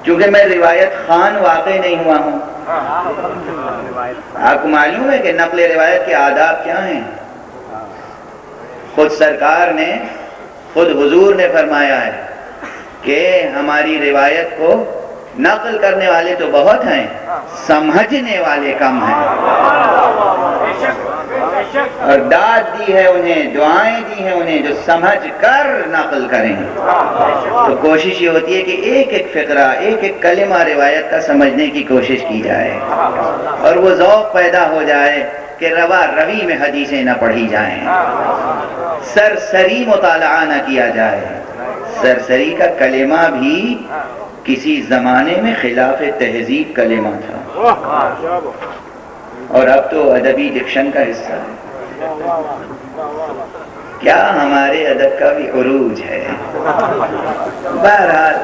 چونکہ میں روایت خوان واقع نہیں ہوا ہوں. آپ کو معلوم ہے کہ نقل روایت کے آداب کیا ہیں؟ خود سرکار نے، خود حضور نے فرمایا ہے کہ ہماری روایت کو نقل کرنے والے تو بہت ہیں، سمجھنے والے کم ہیں. اور داد دی ہے انہیں، دعائیں دی ہیں انہیں جو سمجھ کر نقل کریں. تو کوشش یہ ہوتی ہے کہ ایک ایک فقرہ، ایک ایک کلمہ روایت کا سمجھنے کی کوشش کی جائے، اور وہ ذوق پیدا ہو جائے کہ روا روی میں حدیثیں نہ پڑھی جائیں، سرسری مطالعہ نہ کیا جائے. سرسری کا کلمہ بھی کسی زمانے میں خلاف تہذیب کلمہ تھا، اور اب تو ادبی ڈکشن کا حصہ ہے. کیا ہمارے ادب کا بھی عروج ہے. بہرحال